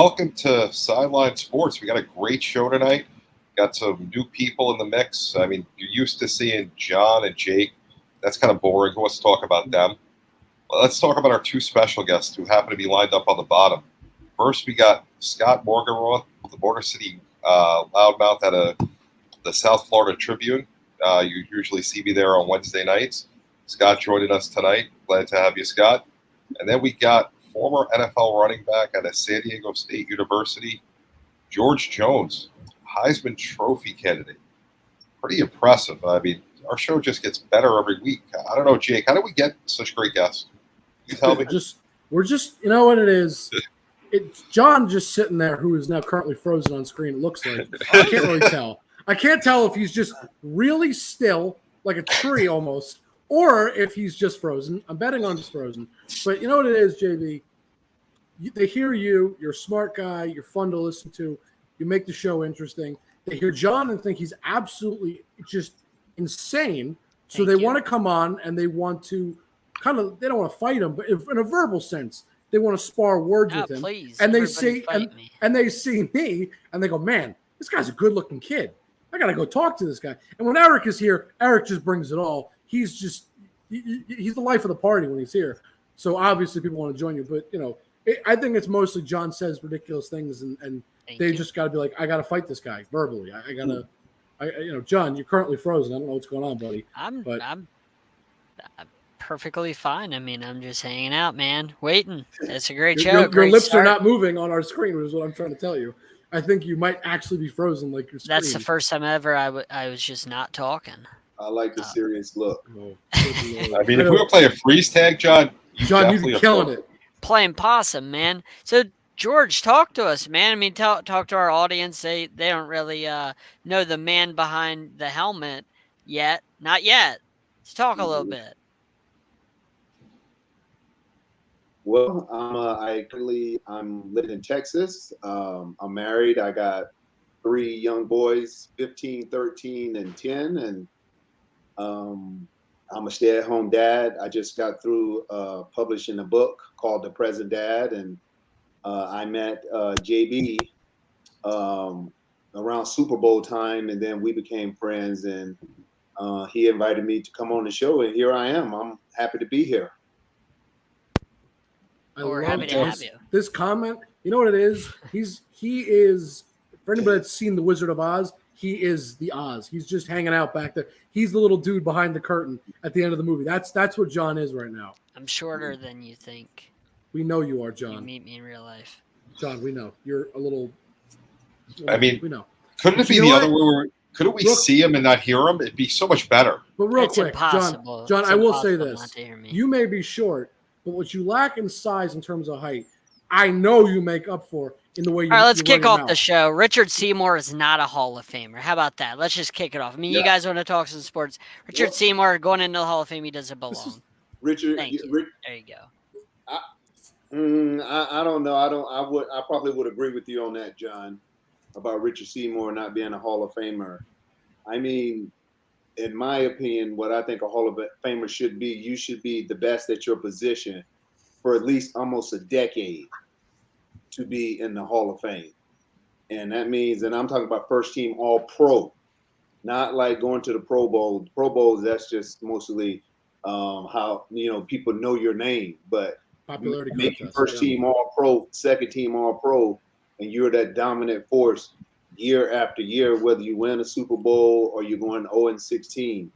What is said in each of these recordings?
welcome to Sideline Sports. We got a great show tonight. Got some new people in the mix. I mean, you're used to seeing Jon and Jake. That's kind of boring. Who wants to talk about them? Well, let's talk about our two special guests who happen to be lined up on the bottom. First, we got Scott Morganroth, the Border City loudmouth at the South Florida Tribune. You usually see me there on Wednesday nights. Scott joining us tonight. Glad to have you, Scott. And then we got former NFL running back at a San Diego State University, George Jones, Heisman Trophy candidate. Pretty impressive. I mean, our show just gets better every week. I don't know, Jake, how do we get such great guests? You tell me. We're just, you know what it is? It's Jon just sitting there who is now currently frozen on screen, it looks like. I can't really tell. I can't tell if he's just really still, like a tree almost, or if he's just frozen. I'm betting on just frozen. But you know what it is, JB? They hear you. You're a smart guy. You're fun to listen to. You make the show interesting. They hear Jon and think he's absolutely just insane. So they want to come on and they want to they don't want to fight him, but in a verbal sense, they want to spar words with him. Please, and they see and they see me and they go, man, this guy's a good looking kid. I got to go talk to this guy. And when Eric is here, Eric just brings it all. He's the life of the party when he's here. So obviously people want to join you. But, you know, I think it's mostly Jon says ridiculous things and they just got to be like, I got to fight this guy verbally. I got to, Jon, you're currently frozen. I don't know what's going on, buddy. I'm perfectly fine. I mean, I'm just hanging out, man. Waiting. It's a great show. Your lips are not moving on our screen, is what I'm trying to tell you. I think you might actually be frozen like your screen. That's the first time ever I was just not talking. I like the serious look. I mean, if we were playing freeze tag, Jon, you'd be killing it. Playing possum, man. So, George, talk to us, man. I mean, talk to our audience. They don't really know the man behind the helmet yet. Not yet. Let's talk a little bit. Well, I'm living in Texas. I'm married. I got 3 young boys, 15, 13, and 10. And I'm a stay-at-home dad. I just got through publishing a book called The Present Dad. And I met JB around Super Bowl time, and then we became friends. And he invited me to come on the show, and here I am. I'm happy to be here. We're happy to have you. This comment, you know what it is? He is, for anybody that's seen The Wizard of Oz, he is the Oz. He's just hanging out back there. He's the little dude behind the curtain at the end of the movie. That's what Jon is right now. I'm shorter than you think. We know you are, Jon. You meet me in real life. Jon, we know. You're a little... I mean, we know. Couldn't it be the other way? Couldn't we see him and not hear him? It'd be so much better. But real It's quick, impossible. Jon, It's I will say impossible this. not to hear me. You may be short, but what you lack in size in terms of height, I know you make up for in the way you. All right, let's you kick run your off mouth. the show. Richard Seymour is not a Hall of Famer. How about that? Let's just kick it off. I mean, you guys want to talk some sports. Richard Seymour going into the Hall of Fame, he doesn't belong. Richard, Thank you. There you go. I don't know. I probably would agree with you on that, Jon, about Richard Seymour not being a Hall of Famer. I mean, in my opinion, what I think a Hall of Famer should be, you should be the best at your position for at least almost a decade to be in the Hall of Fame. And that means, and I'm talking about first team all pro, not like going to the Pro Bowl. Pro Bowls, that's just mostly how, people know your name, but Popularity making contest, first team all pro, second team all pro, and you're that dominant force year after year, whether you win a Super Bowl or you're going 0-16.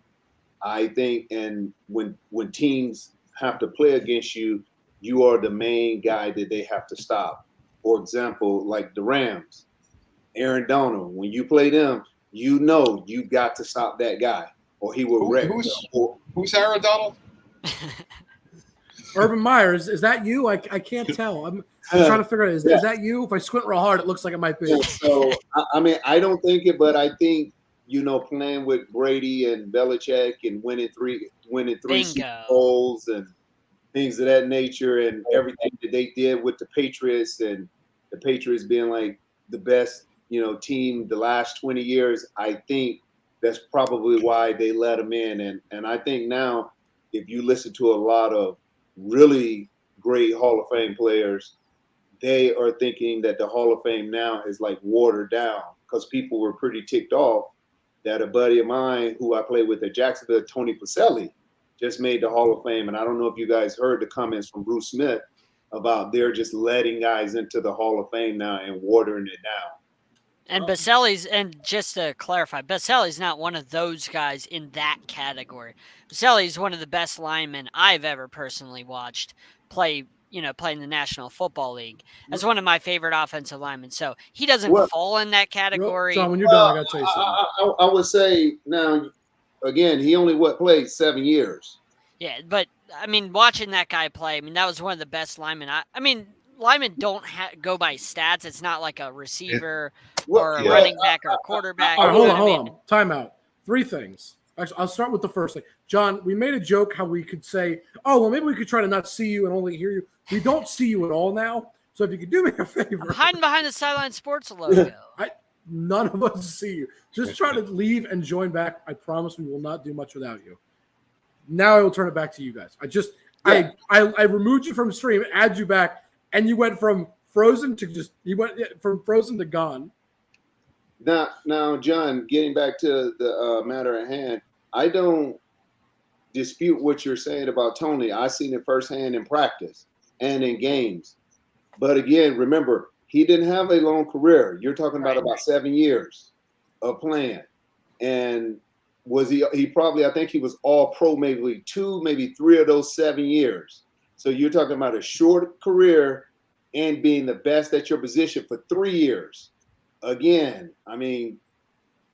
I think, and when teams have to play against you, you are the main guy that they have to stop. For example, like the Rams, Aaron Donald, when you play them, you got to stop that guy or he will wreck. Who's Aaron Donald? Urban Meyer, is that you? I can't tell. I'm trying to figure out, is that you? If I squint real hard, it looks like it might be. Yeah, so, I mean, I don't think it, but I think, playing with Brady and Belichick and winning three Super Bowls and things of that nature and everything that they did with the Patriots and the Patriots being like the best, team the last 20 years, I think that's probably why they let them in. And I think now, if you listen to a lot of really great Hall of Fame players, they are thinking that the Hall of Fame now is like watered down because people were pretty ticked off that a buddy of mine who I played with at Jacksonville, Tony Pacelli, just made the Hall of Fame. And I don't know if you guys heard the comments from Bruce Smith about they're just letting guys into the Hall of Fame now and watering it down. And Baselli's, and just to clarify, Baselli's not one of those guys in that category. Baselli's one of the best linemen I've ever personally watched play in the National Football League as one of my favorite offensive linemen. So he doesn't fall in that category. John, when you're done, I got to tell you something. I would say now, again, he only played 7 years. Yeah, but I mean, watching that guy play, I mean, that was one of the best linemen. I mean, linemen don't go by stats. It's not like a receiver or a running back or a quarterback. All right, hold on. Time out. 3 things. Actually, I'll start with the first thing. John, we made a joke how we could say, oh, well, maybe we could try to not see you and only hear you. We don't see you at all now. So if you could do me a favor. I'm hiding behind the Sideline Sports logo. None of us see you. Just try to leave and join back. I promise we will not do much without you. Now I will turn it back to you guys. I removed you from stream, add you back, and you went from frozen to gone. Now, John, getting back to the matter at hand, I don't dispute what you're saying about Tony. I've seen it firsthand in practice and in games. But again, remember, he didn't have a long career. You're talking about 7 years of playing. And was he probably, I think he was all pro maybe 2, maybe 3 of those 7 years. So you're talking about a short career and being the best at your position for 3 years. Again, I mean,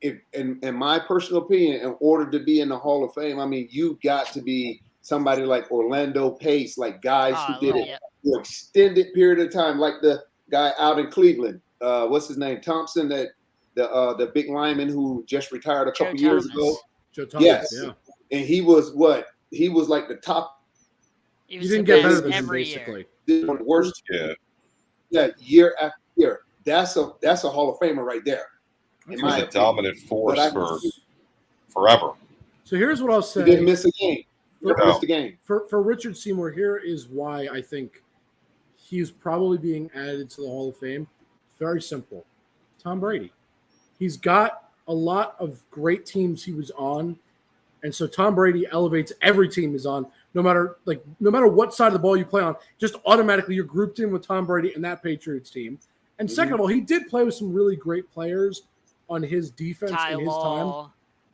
if in my personal opinion, in order to be in the Hall of Fame, I mean, you got to be somebody like Orlando Pace, like guys who did it for an extended period of time, like the guy out in Cleveland. What's his name? Thompson, that the big lineman who just retired a couple years ago. Joe Thomas, yes. Yeah. And he was what? He was like the top. He didn't get better than him, every basically. year. Worst. Year after year. That's a Hall of Famer right there. He was a dominant force for forever. So here's what I'll say. He didn't miss a game. Missed a game. For Richard Seymour, here is why I think he's probably being added to the Hall of Fame. Very simple. Tom Brady. He's got a lot of great teams he was on. And so Tom Brady elevates every team he's on, no matter what side of the ball you play on, just automatically you're grouped in with Tom Brady and that Patriots team. And second of all, he did play with some really great players on his defense in his time.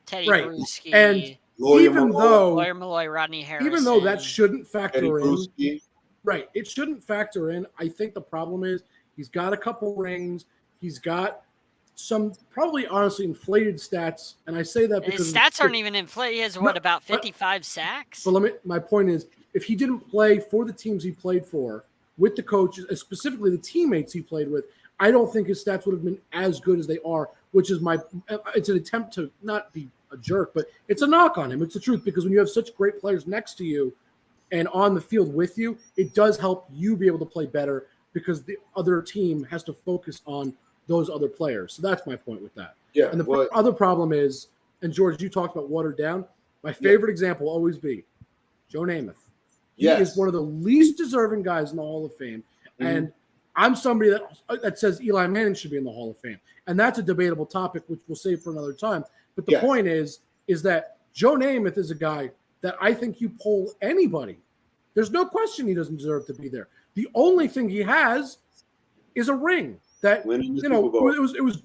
Teddy Bruschi, and Lawyer Malloy, Rodney Harrison. Even though that shouldn't factor in, right? It shouldn't factor in. I think the problem is he's got a couple rings. He's got some probably honestly inflated stats, and I say that because his stats aren't even inflated. He has about 55 sacks. But my point is, if he didn't play for the teams he played for, with the coaches, specifically the teammates he played with, I don't think his stats would have been as good as they are, which is it's an attempt to not be a jerk, but it's a knock on him. It's the truth, because when you have such great players next to you and on the field with you, it does help you be able to play better because the other team has to focus on those other players. So that's my point with that. Yeah. And the other problem is, and George, you talked about watered down. My favorite example will always be Joe Namath. He is one of the least deserving guys in the Hall of Fame. Mm-hmm. And I'm somebody that says Eli Manning should be in the Hall of Fame. And that's a debatable topic, which we'll save for another time. But the point is that Joe Namath is a guy that I think you poll anybody, there's no question he doesn't deserve to be there. The only thing he has is a ring that, it was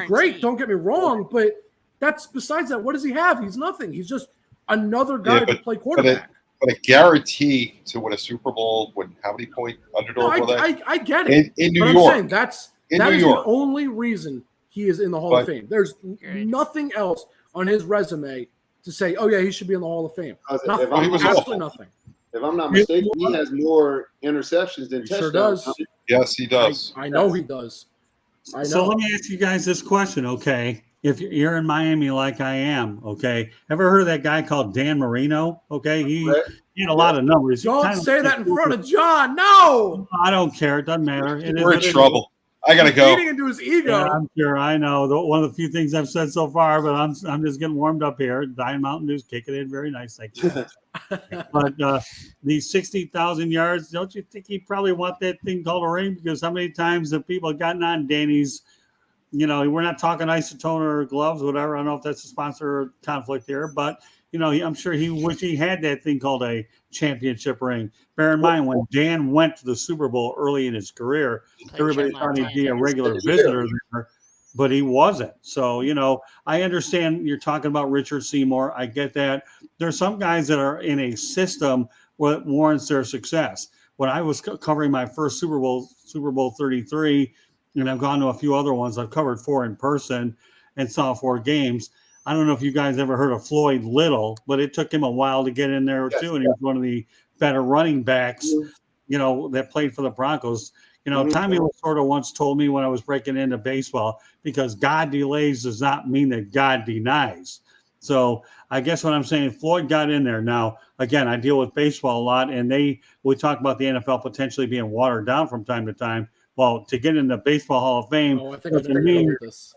great. Don't get me wrong. But that's besides that, what does he have? He's nothing. He's just another guy to play quarterback. But a guarantee to win a Super Bowl when how many point underdog were they? I get it. In New York. I'm saying that is the only reason he is in the Hall of Fame. There's nothing else on his resume to say, oh, yeah, he should be in the Hall of Fame. Absolutely nothing. If I'm not mistaken, he has more interceptions than touchdowns. Sure does. Yes, he does. I know he does. I know. So let me ask you guys this question, okay? If you're in Miami like I am, okay, ever heard of that guy called Dan Marino? Okay, he had a lot of numbers. Don't say that in front of John. No, I don't care. It doesn't matter. We're in trouble. I gotta go. Feeding into his ego. Yeah, I'm sure. I know. One of the few things I've said so far, but I'm just getting warmed up here. Diamond Mountain Dew kicking in very nice. Thank you. But these 60,000 yards, don't you think he probably want that thing called a ring? Because how many times have people gotten on Danny's, we're not talking isotone or gloves, whatever. I don't know if that's a sponsor or conflict here, but, I'm sure he wish he had that thing called a championship ring. Bear in mind, when Dan went to the Super Bowl early in his career, everybody thought he'd be a regular visitor there, but he wasn't. So, I understand you're talking about Richard Seymour. I get that. There's some guys that are in a system that warrants their success. When I was covering my first Super Bowl 33, and I've gone to a few other ones, I've covered 4 in person and saw 4 games. I don't know if you guys ever heard of Floyd Little, but it took him a while to get in there too. And he was one of the better running backs, that played for the Broncos. Tommy Lasorda once told me when I was breaking into baseball, because God delays does not mean that God denies. So I guess what I'm saying, Floyd got in there. Now, again, I deal with baseball a lot, and we talk about the NFL potentially being watered down from time to time. Well, to get in the Baseball Hall of Fame, I think I know this.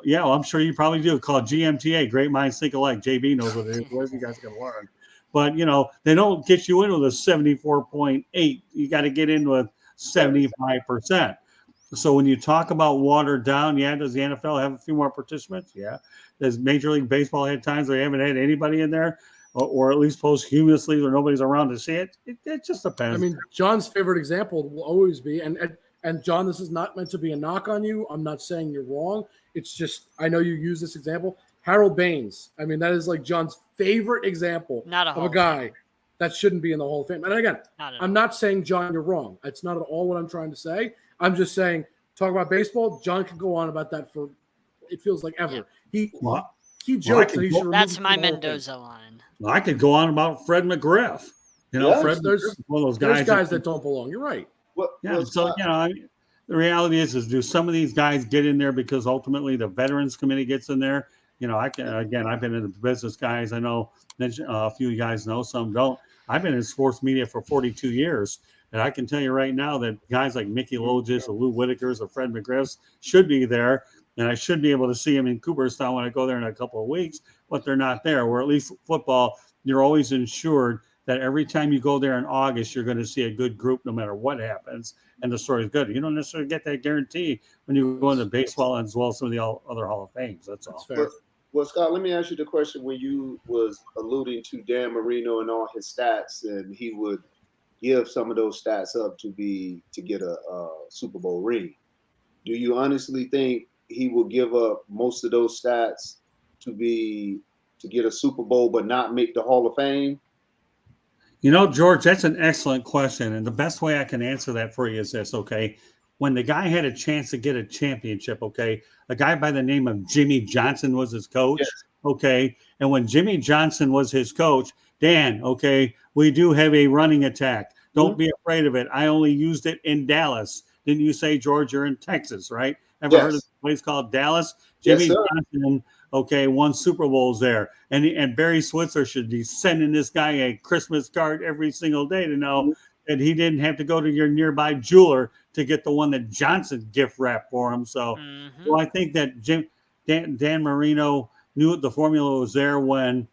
Yeah, well, I'm sure you probably do. Called GMTA, Great Minds Think Alike. JB knows what it is. What you guys can learn? But, they don't get you in with a 74.8. You got to get in with 75%. So when you talk about watered down, does the NFL have a few more participants? Yeah. Does Major League Baseball had times they haven't had anybody in there, or at least posthumously, or nobody's around to see it? It just depends. I mean, John's favorite example will always be, and John, this is not meant to be a knock on you. I'm not saying you're wrong. It's just, I know you use this example. Harold Baines. I mean, that is like John's favorite example of a guy that shouldn't be in the Hall of Fame. And again, I'm not saying, John, you're wrong. That's not at all what I'm trying to say. I'm just saying, talk about baseball. John can go on about that for, it feels like ever. He jokes that he should remove. That's my Mendoza line. Well, I could go on about Fred McGriff. Fred McGriff, one of those guys. There's guys that don't belong. You're right. The reality is do some of these guys get in there because ultimately the Veterans Committee gets in there? I've been in the business, guys. I know a few of you guys know, some don't. I've been in sports media for 42 years, and I can tell you right now that guys like Mickey Logis, or Lou Whitakers, or Fred McGriff should be there, and I should be able to see them in Cooperstown when I go there in a couple of weeks, but they're not there. Where at least football, you're always insured that every time you go there in August, you're going to see a good group no matter what happens, and the story is good. You don't necessarily get that guarantee when you go into baseball as well as some of the other Hall of Fames. That's all. Fair. Well, Scott, let me ask you the question when you was alluding to Dan Marino and all his stats, and he would give some of those stats up to get a Super Bowl ring. Do you honestly think he will give up most of those stats to get a Super Bowl but not make the Hall of Fame? George, that's an excellent question. And the best way I can answer that for you is this, okay? When the guy had a chance to get a championship, okay, a guy by the name of Jimmy Johnson was his coach, okay? And when Jimmy Johnson was his coach, Dan, okay, we do have a running attack. Don't be afraid of it. I only used it in Dallas. Didn't you say, George, you're in Texas, right? Ever heard of a place called Dallas? Jimmy Johnson, okay, won Super Bowls there. And Barry Switzer should be sending this guy a Christmas card every single day to know that he didn't have to go to your nearby jeweler to get the one that Johnson gift wrapped for him. So, so I think that Dan Marino knew the formula was there when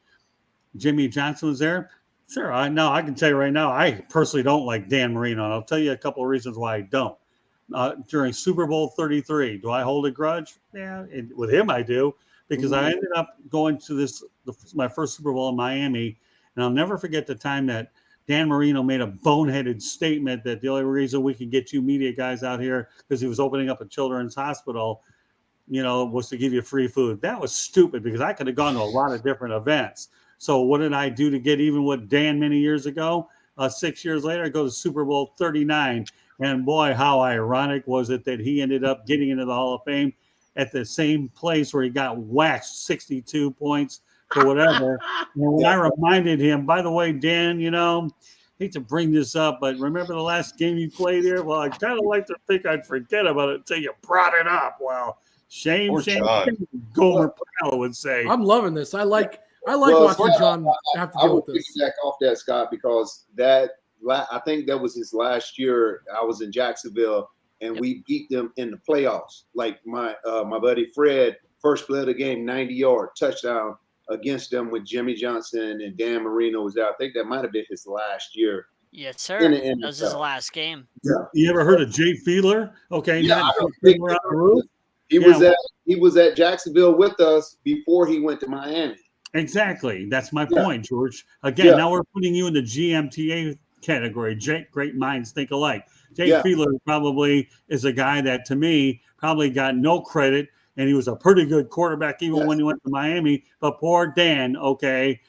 Jimmy Johnson was there. Sure, I can tell you right now, I personally don't like Dan Marino, and I'll tell you a couple of reasons why I don't. During Super Bowl 33, do I hold a grudge? Yeah, with him I do, because I ended up going to my first Super Bowl in Miami, and I'll never forget the time that Dan Marino made a boneheaded statement that the only reason we could get you media guys out here because he was opening up a children's hospital, was to give you free food. That was stupid because I could have gone to a lot of different events. So what did I do to get even with Dan many years ago? 6 years later, I go to Super Bowl 39. And boy, how ironic was it that he ended up getting into the Hall of Fame at the same place where he got waxed 62 points for whatever. And when I reminded him, by the way, Dan, hate to bring this up, but remember the last game you played here? Well, I kind of like to think I'd forget about it until you brought it up. Well, shame, Gomer Pyle would say. I'm loving this. I like watching John have to deal with this. I will piggyback off that, Scott, because I think that was his last year. I was in Jacksonville, and we beat them in the playoffs. Like my buddy Fred, first play of the game, 90-yard touchdown against them with Jimmy Johnson and Dan Marino was there. I think that might have been his last year. Yes, sir. In the That was his NFL. last game. Yeah. You ever heard of Jay Fiedler? Okay, Yeah, not I don't Jay think Fiedler on the roof. he was at Jacksonville with us before he went to Miami. Exactly. That's my Yeah. point, George. Again, Yeah. now we're putting you in the GMTA category. Great minds think alike. Jay Yeah. Fiedler probably is a guy that, to me, probably got no credit, and he was a pretty good quarterback even when he went to Miami. But poor Dan, okay,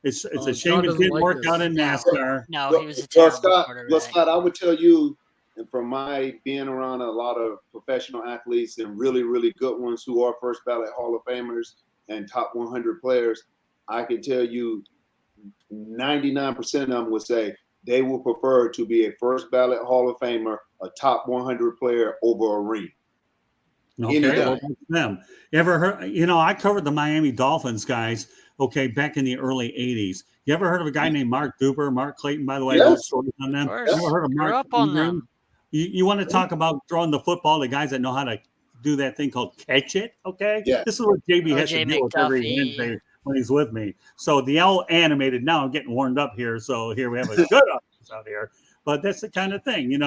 it's a shame John it doesn't didn't like work this. out in NASCAR. No, he was a terrible quarterback. Scott, I would tell you, and from my being around a lot of professional athletes and really, really good ones who are first ballot Hall of Famers and top 100 players, I can tell you 99% of them would say they will prefer to be a first ballot Hall of Famer, a top 100 player over a ring. Okay, well, that's them. You ever heard? I covered the Miami Dolphins guys. Okay, back in the early '80s. You ever heard of a guy named Mark Duper, Mark Clayton? By the way, I wrote stories on them. Of course. You ever heard of Mark? Grew up on them. You want to talk about throwing the football? The guys that know how to do that thing called catch it. Okay, Yeah. This is what JB has to deal with every McDuffie. Wednesday when he's with me. So the L animated. Now I'm getting warmed up here. So here we have a good audience out here. But that's the kind of thing,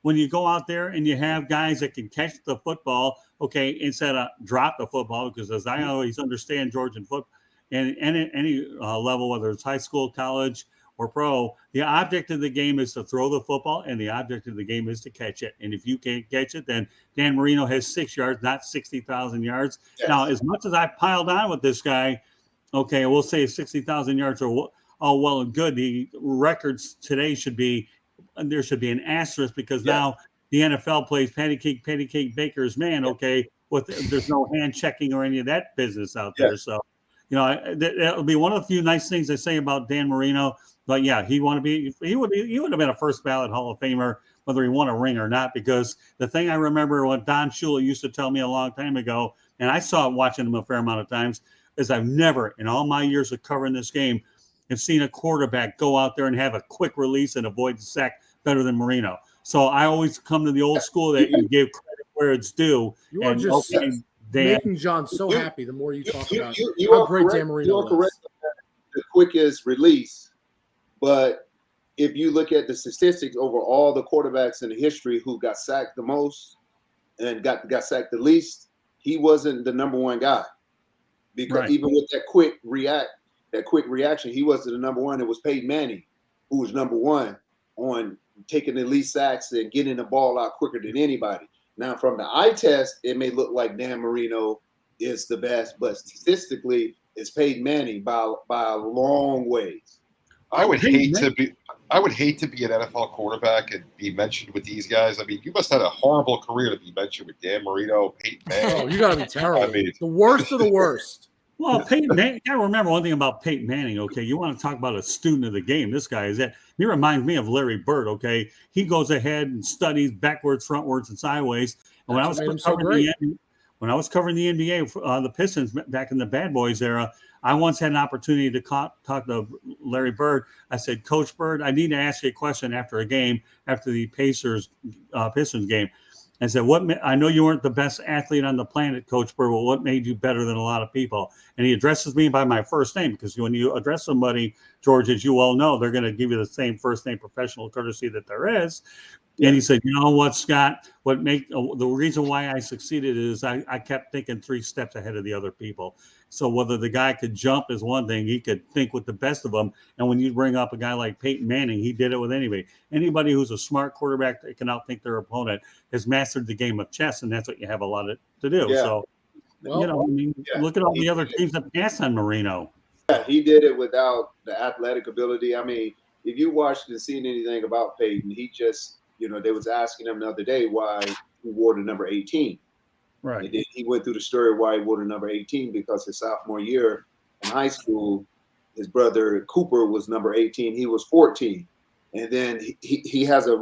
when you go out there and you have guys that can catch the football, okay, instead of drop the football, because as I always understand, George, in football, and any level, whether it's high school, college, or pro, the object of the game is to throw the football, and the object of the game is to catch it. And if you can't catch it, then Dan Marino has 6 yards, not 60,000 yards. Yes. Now, as much as I piled on with this guy, okay, we'll say 60,000 yards are all well and good. The records today there should be an asterisk because now the NFL plays patty cake baker's man. Okay, there's no hand checking or any of that business out there. So, that would be one of the few nice things I say about Dan Marino. But yeah, he would have been a first ballot Hall of Famer whether he won a ring or not. Because the thing I remember what Don Shula used to tell me a long time ago, and I saw it watching him a fair amount of times, is I've never in all my years of covering this game have seen a quarterback go out there and have a quick release and avoid the sack better than Marino. So I always come to the old school that you give credit where it's due. You are just making John so happy the more you talk about how great Dan Marino was. Correct the quickest release, but if you look at the statistics over all the quarterbacks in the history who got sacked the most and got sacked the least, he wasn't the number one guy. Because even with that quick reaction, he wasn't the number one. It was Peyton Manning who was number one on taking the least sacks and getting the ball out quicker than anybody. Now, from the eye test, it may look like Dan Marino is the best, but statistically, it's Peyton Manning by a long ways. I would hate to be an NFL quarterback and be mentioned with these guys. I mean, you must have had a horrible career to be mentioned with Dan Marino, Peyton Manning. Oh, you got to be terrible. I mean, the worst of the worst. Well, Peyton Manning, you got to remember one thing about Peyton Manning, okay? You want to talk about a student of the game. This guy is that. He reminds me of Larry Bird, okay? He goes ahead and studies backwards, frontwards, and sideways. And when I was covering the NBA, the Pistons back in the Bad Boys era, I once had an opportunity to talk to Larry Bird. I said, Coach Bird, I need to ask you a question after a game, after the Pistons game. I said, I know you weren't the best athlete on the planet, Coach Bird, but what made you better than a lot of people? And he addresses me by my first name, because when you address somebody, George, as you well know, they're going to give you the same first name professional courtesy that there is. And he said, you know what, Scott, the reason why I succeeded is I kept thinking 3 steps ahead of the other people. So whether the guy could jump is one thing, he could think with the best of them. And when you bring up a guy like Peyton Manning, he did it with anybody. Anybody who's a smart quarterback that can outthink their opponent has mastered the game of chess, and that's what you have a lot to do. Yeah. So, look at all the other teams that passed on Marino. Yeah, he did it without the athletic ability. I mean, if you watched and seen anything about Peyton, he just, they was asking him the other day why he wore the number 18. Right. And then he went through the story why he wore the number 18, because his sophomore year in high school, his brother Cooper was number 18. He was 14. And then he has a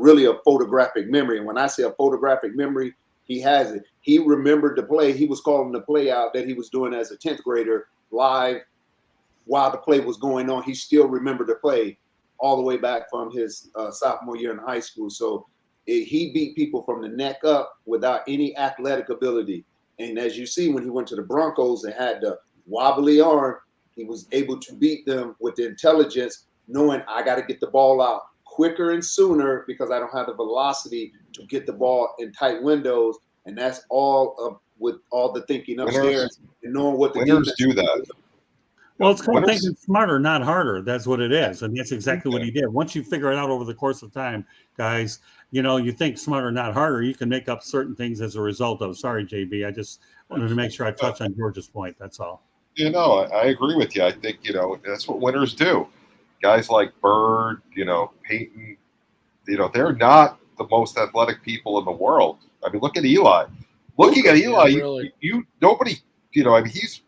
photographic memory. And when I say a photographic memory, he has it. He remembered the play. He was calling the play out that he was doing as a 10th grader live while the play was going on. He still remembered the play all the way back from his sophomore year in high school. So he beat people from the neck up without any athletic ability. And as you see, when he went to the Broncos and had the wobbly arm, He was able to beat them with the intelligence, knowing I got to get the ball out quicker and sooner because I don't have the velocity to get the ball in tight windows. And that's all with all the thinking upstairs and knowing what the Winners defense do that. Well, it's called thinking smarter, not harder. That's what it is. And that's exactly what he did. Once you figure it out over the course of time, guys, you think smarter, not harder. You can make up certain things as a result of. Sorry, JB. I just wanted to make sure I touched on George's point. That's all. I agree with you. I think, that's what winners do. Guys like Bird, Peyton, they're not the most athletic people in the world. I mean, look at Eli. Looking at Eli, really. Nobody, he's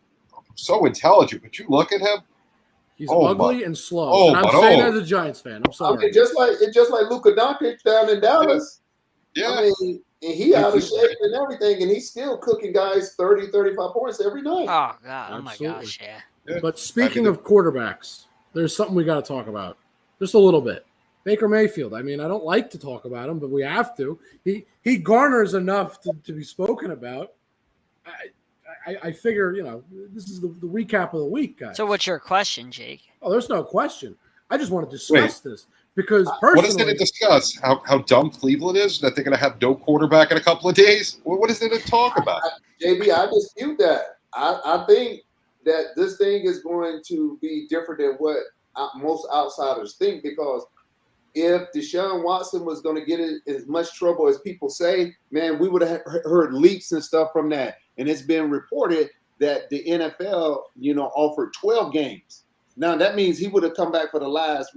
so intelligent, but you look at him. He's ugly and slow. And I'm saying that as a Giants fan. I'm sorry. I mean, just like Luka Doncic down in Dallas. Yeah. I mean, and he out of shape and everything, and he's still cooking guys 30, 35 points every night. Oh, God. Oh, Absolutely. my gosh, yeah. But speaking of quarterbacks, there's something we got to talk about. Just a little bit. Baker Mayfield. I mean, I don't like to talk about him, but we have to. He garners enough to be spoken about. I figure, this is the recap of the week, guys. So what's your question, Jake? Oh, there's no question. I just want to discuss this because personally, what is it to discuss? How dumb Cleveland is that they're going to have no quarterback in a couple of days? What is it to talk about? JB, I dispute that. I think that this thing is going to be different than what most outsiders think, because if Deshaun Watson was going to get in as much trouble as people say, man, we would have heard leaks and stuff from that. And it's been reported that the NFL, offered 12 games. Now, that means he would have come back for the last,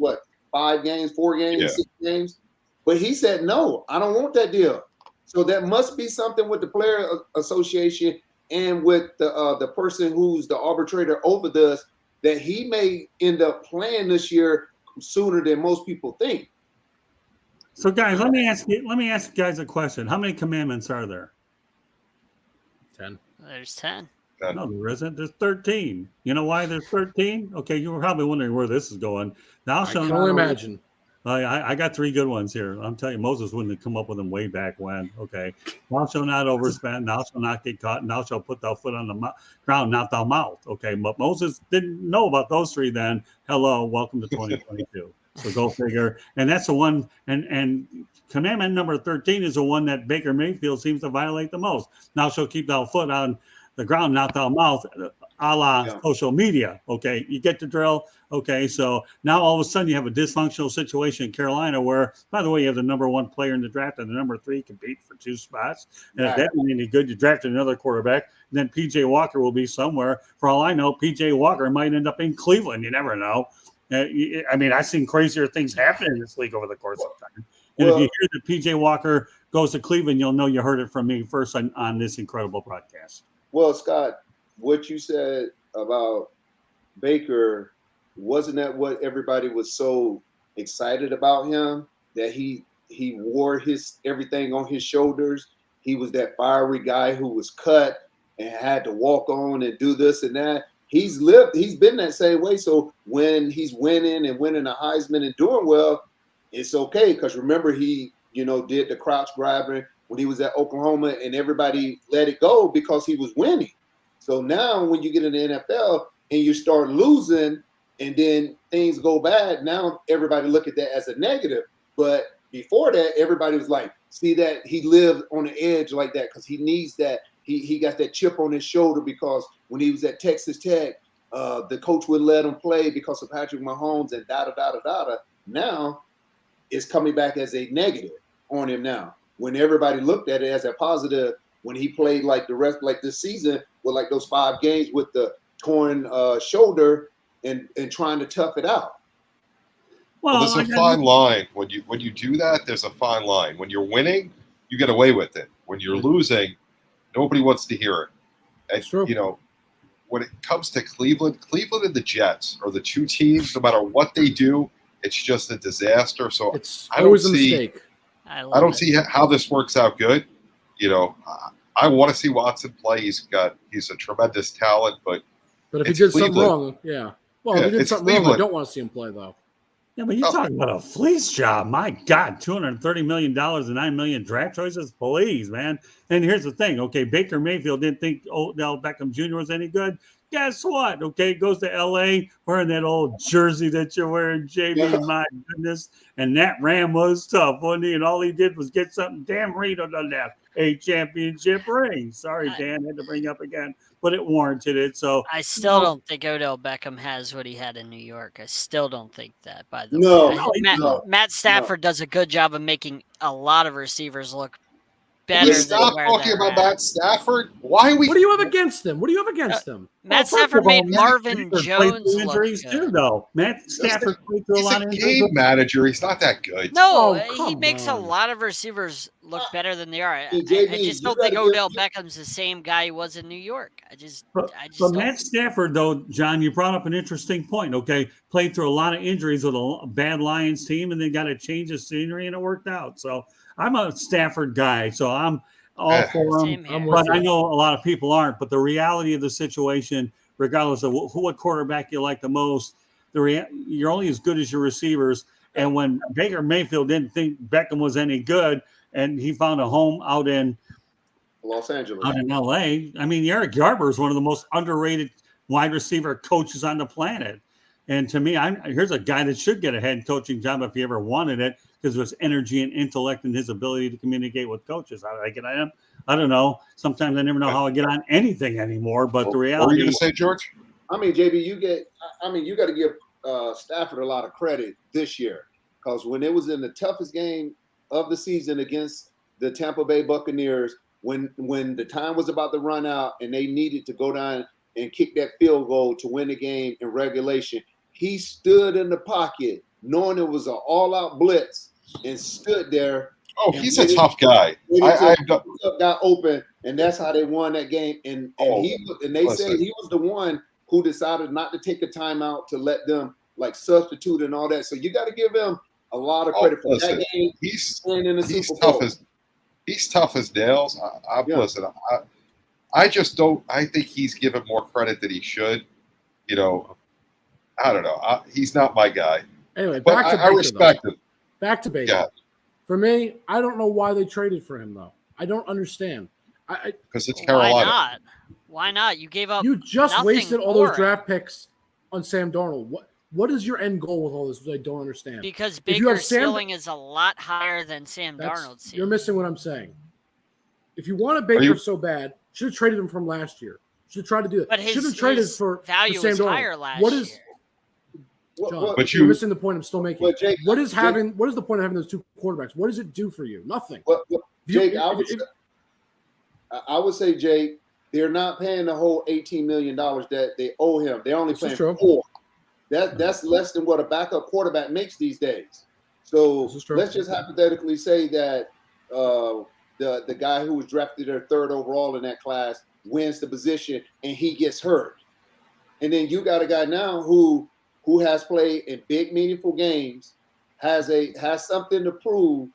5 games, 4 games, 6 games? But he said, no, I don't want that deal. So that must be something with the Player Association and with the person who's the arbitrator over this, that he may end up playing this year sooner than most people think. So, guys, let me ask you guys a question. How many commandments are there? 10. There's 10. No, there isn't. There's 13. You know why there's 13? Okay, you were probably wondering where this is going. Now, I can only imagine. I got 3 good ones here. I'm telling you, Moses wouldn't have come up with them way back when. Okay. Thou shalt not overspend. Thou shalt not get caught. And thou shalt put thy foot on the ground, not thy mouth. Okay. But Moses didn't know about those 3 then. Hello. Welcome to 2022. So go figure. And that's the one. And commandment number 13 is the one that Baker Mayfield seems to violate the most. Thou shalt keep thy foot on the ground, not thy mouth, a la social media. Okay. You get the drill. Okay. So now all of a sudden you have a dysfunctional situation in Carolina where, by the way, you have the number 1 player in the draft and the number 3 compete for 2 spots. And if that ain't any good, you draft another quarterback. And then PJ Walker will be somewhere. For all I know, PJ Walker might end up in Cleveland. You never know. I mean, I've seen crazier things happen in this league over the course of time. And if you hear that PJ Walker goes to Cleveland, you'll know you heard it from me first on this incredible broadcast. Well, Scott, what you said about Baker, wasn't that what everybody was so excited about him? That he wore his everything on his shoulders. He was that fiery guy who was cut and had to walk on and do this and that. He's been that same way. So when he's winning a Heisman and doing well, it's okay. Because remember, he, did the crouch grabbing when he was at Oklahoma and everybody let it go because he was winning. So now when you get in the NFL and you start losing and then things go bad, now everybody look at that as a negative. But before that, everybody was like, see that he lived on the edge like that because he needs that. He got that chip on his shoulder because when he was at Texas Tech, the coach wouldn't let him play because of Patrick Mahomes and da-da-da-da-da. Now it's coming back as a negative on him now. When everybody looked at it as a positive, when he played like this season with like those 5 games with the torn shoulder and trying to tough it out. Well, there's a fine line. When you do that, there's a fine line. When you're winning, you get away with it. When you're losing, nobody wants to hear it. And, true. When it comes to Cleveland and the Jets are the 2 teams, no matter what they do, it's just a disaster. So it's always a mistake. I don't see how this works out good. I want to see Watson play. He's a tremendous talent, but if he did something wrong, Well, if he did something wrong, I don't want to see him play though. Yeah, but you're talking about a fleece job. My God, $230 million and $9 million draft choices. Please, man. And here's the thing. Okay, Baker Mayfield didn't think Odell Beckham Jr. was any good. Guess what? Okay, goes to L.A. wearing that old jersey that you're wearing, JB. My goodness. And that Ram was tough, wasn't he? And all he did was get something. Damn Rito done that. A championship ring. Sorry, Dan, had to bring up again, but it warranted it. So I still don't think Odell Beckham has what he had in New York. I still don't think that, by the No, way. Matt Stafford does a good job of making a lot of receivers look better than Stop where talking they're about at. Matt Stafford. Why are we? What do you have against them? What do you have against them? Matt Well, first Stafford of all, made Matt Marvin Stafford played Jones through look injuries too, good. though. Matt Stafford played through a He's lot a of game injuries. manager. He's not that good. No, Oh, he come makes a on. lot of receivers look better than they are. I JB, just you don't think gotta give- Odell Beckham's the same guy he was in New York. I just But don't. Matt Stafford, though, John, you brought up an interesting point. Okay, played through a lot of injuries with a bad Lions team, and then got to change the scenery, and it worked out. So I'm a Stafford guy, so I'm all for him. Same here. with But I you. know a lot of people aren't. But the reality of the situation, regardless of what quarterback you like the most, you're only as good as your receivers. And when Baker Mayfield didn't think Beckham was any good, and he found a home out in Los Angeles. LA. I mean, Eric Garber is one of the most underrated wide receiver coaches on the planet. And to me, here's a guy that should get a head coaching job if he ever wanted it, because of his energy and intellect and his ability to communicate with coaches. How did I get on him? I don't know. Sometimes I never know how I get on anything anymore. But the What were reality you going to say, George? I mean, JB, you got to give Stafford a lot of credit this year, because when it was in the toughest game of the season against the Tampa Bay Buccaneers, when the time was about to run out and they needed to go down and kick that field goal to win the game in regulation, he stood in the pocket knowing it was an all-out blitz and stood there. Oh, he's a tough guy. Got open, and that's how they won that game. And they say he was the one who decided not to take a timeout to let them like substitute and all that. So you got to give him a lot of credit for that game. He's Super Bowl. He's tough as nails. Listen, I just don't. I think he's given more credit than he should. You know, I don't know. He's not my guy. Anyway, But back to I Baker, respect though. him. Back to Baker. Yeah. For me, I don't know why they traded for him, though. I don't understand. Because it's Carolina. Why not? Why not? You gave up. You just nothing wasted all for those draft picks on Sam Darnold. What is your end goal with all this? I don't understand. Because If you have Baker's ceiling is a lot higher than Sam Darnold's ceiling. You're missing what I'm saying. If you wanted Baker so bad, should have traded him from last year. Should have tried to do it. But Should have traded for value Sam was Darnold. higher last What is year. John, But you're missing the point I'm still making. Jake, what is the point of having those two quarterbacks? What does it do for you? Nothing. Jake, I would say, Jake, they're not paying the whole $18 million that they owe him. They're only paying $4 million. That's less than what a backup quarterback makes these days. So let's just hypothetically say that the guy who was drafted their third overall in that class wins the position and he gets hurt. And then you got a guy now who has played in big, meaningful games, has something to prove,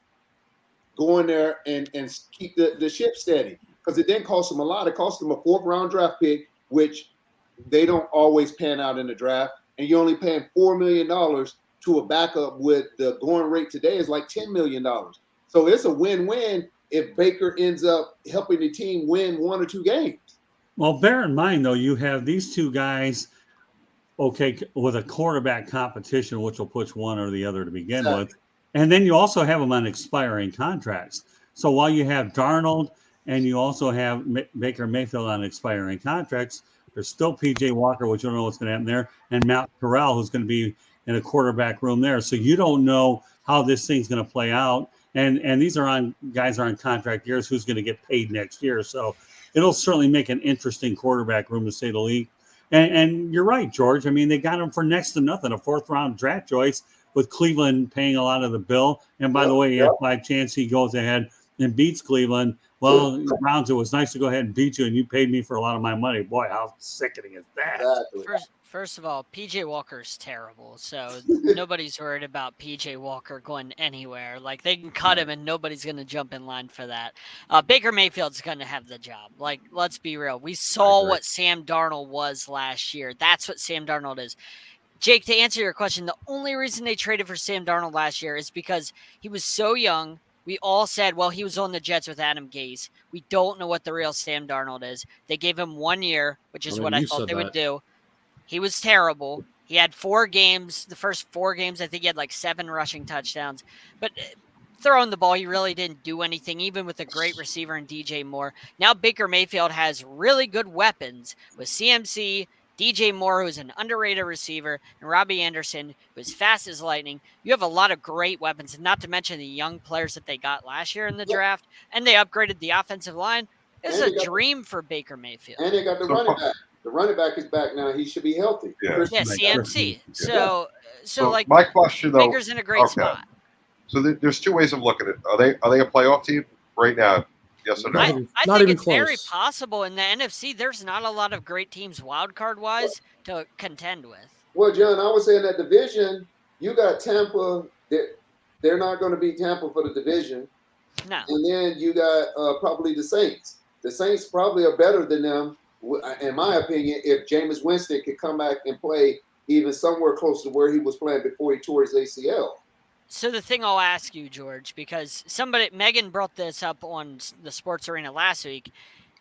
go in there and keep the ship steady. Because it didn't cost them a lot. It cost them a 4th-round draft pick, which they don't always pan out in the draft. And you're only paying $4 million to a backup with the going rate today is like $10 million. So it's a win-win if Baker ends up helping the team win 1 or 2 games. Well, bear in mind, though, you have these two guys, okay, with a quarterback competition, which will push one or the other to begin with. And then you also have them on expiring contracts. So while you have Darnold and you also have Baker Mayfield on expiring contracts, there's still P.J. Walker, which you don't know what's going to happen there, and Matt Corral, who's going to be in a quarterback room there. So you don't know how this thing's going to play out. And these guys are on contract years, who's going to get paid next year. So it'll certainly make an interesting quarterback room, to say the least. And you're right, George. I mean, they got him for next to nothing, a 4th-round draft choice, with Cleveland paying a lot of the bill. And by the way, if by chance he goes ahead and beats Cleveland, well, Browns, it was nice to go ahead and beat you, and you paid me for a lot of my money. Boy, how sickening is that? First of all, P.J. Walker's terrible, so nobody's worried about P.J. Walker going anywhere. Like, they can cut him, and nobody's going to jump in line for that. Baker Mayfield's going to have the job. Like, let's be real. We saw what Sam Darnold was last year. That's what Sam Darnold is. Jake, to answer your question, the only reason they traded for Sam Darnold last year is because he was so young. We all said, well, he was on the Jets with Adam Gase. We don't know what the real Sam Darnold is. They gave him 1 year, which is what I thought they would do. He was terrible. He had 4 games. The first 4 games, I think he had like 7 rushing touchdowns. But throwing the ball, he really didn't do anything, even with a great receiver in DJ Moore. Now Baker Mayfield has really good weapons with CMC, DJ Moore, who's an underrated receiver, and Robbie Anderson, who's fast as lightning. You have a lot of great weapons, and not to mention the young players that they got last year in the draft, and they upgraded the offensive line. It's a dream for Baker Mayfield. And they got the running back. The running back is back now. He should be healthy. Yeah, CMC. So like my question though, Baker's in a great spot. So there's 2 ways of looking at it. Are they a playoff team right now? Yes or no? I think it's very possible in the NFC. There's not a lot of great teams wild card wise to contend with. Well, John, I was saying that division. You got Tampa. They're not going to beat Tampa for the division. No. And then you got probably the Saints. The Saints probably are better than them, in my opinion, if Jameis Winston could come back and play even somewhere close to where he was playing before he tore his ACL. So the thing I'll ask you, George, because Megan brought this up on the Sports Arena last week,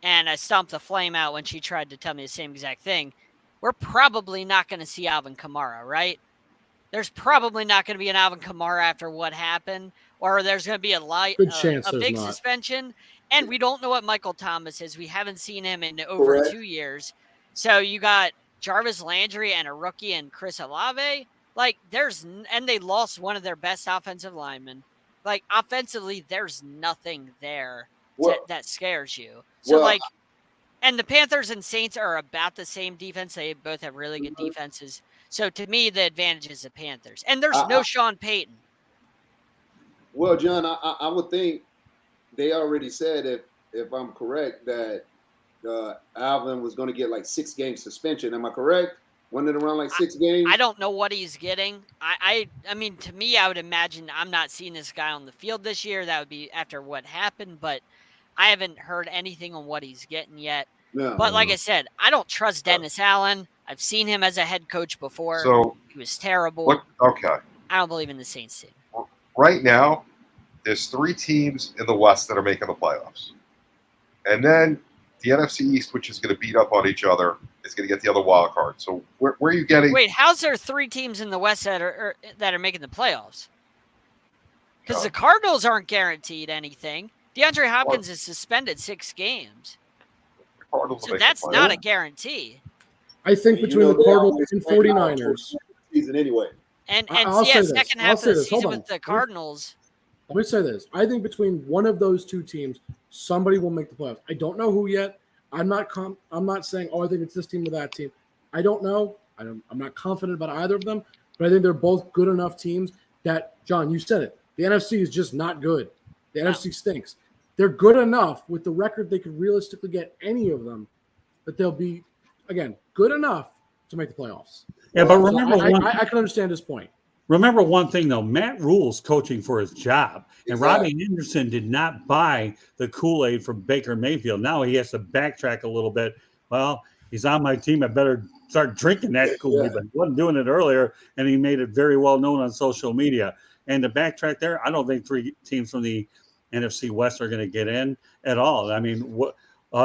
and I stomped the flame out when she tried to tell me the same exact thing. We're probably not going to see Alvin Kamara, right? There's probably not going to be an Alvin Kamara after what happened, or there's going to be a big suspension. And we don't know what Michael Thomas is. We haven't seen him in over 2 years. So you got Jarvis Landry and a rookie and Chris Olave. Like, and they lost one of their best offensive linemen. Like, offensively, there's nothing there that scares you. So, and the Panthers and Saints are about the same defense. They both have really good defenses. So, to me, the advantage is the Panthers. And there's no Sean Payton. Well, John, I would think they already said, if I'm correct, that Alvin was going to get like 6 game suspension. Am I correct? Wasn't it around like 6 games? I don't know what he's getting. I mean, to me, I would imagine I'm not seeing this guy on the field this year. That would be after what happened, but I haven't heard anything on what he's getting yet. No, but like I said, I don't trust Dennis Allen. I've seen him as a head coach before. So he was terrible. Okay. I don't believe in the Saints team. Right now, there's 3 teams in the West that are making the playoffs. And then the NFC East, which is going to beat up on each other, is going to get the other wild card. So where are you getting? Wait, how's there 3 teams in the West that are making the playoffs? Because the Cardinals aren't guaranteed anything. DeAndre Hopkins is suspended 6 games. So that's not a guarantee. I think between the Cardinals and 49ers. Season anyway. And second half of the season with the Cardinals. Let me say this. I think between one of those 2 teams, somebody will make the playoffs. I don't know who yet. I'm not saying, I think it's this team or that team. I don't know. I'm not confident about either of them, but I think they're both good enough teams that, John, you said it. The NFC is just not good. The NFC stinks. They're good enough with the record they could realistically get any of them, that they'll be, again, good enough to make the playoffs. Yeah, but remember, I can understand his point. Remember one thing, though. Matt Rule's coaching for his job. And Robbie Anderson did not buy the Kool-Aid from Baker Mayfield. Now he has to backtrack a little bit. Well, he's on my team. I better start drinking that Kool-Aid. But he wasn't doing it earlier, and he made it very well known on social media. And to backtrack there, I don't think 3 teams from the NFC West are going to get in at all. I mean,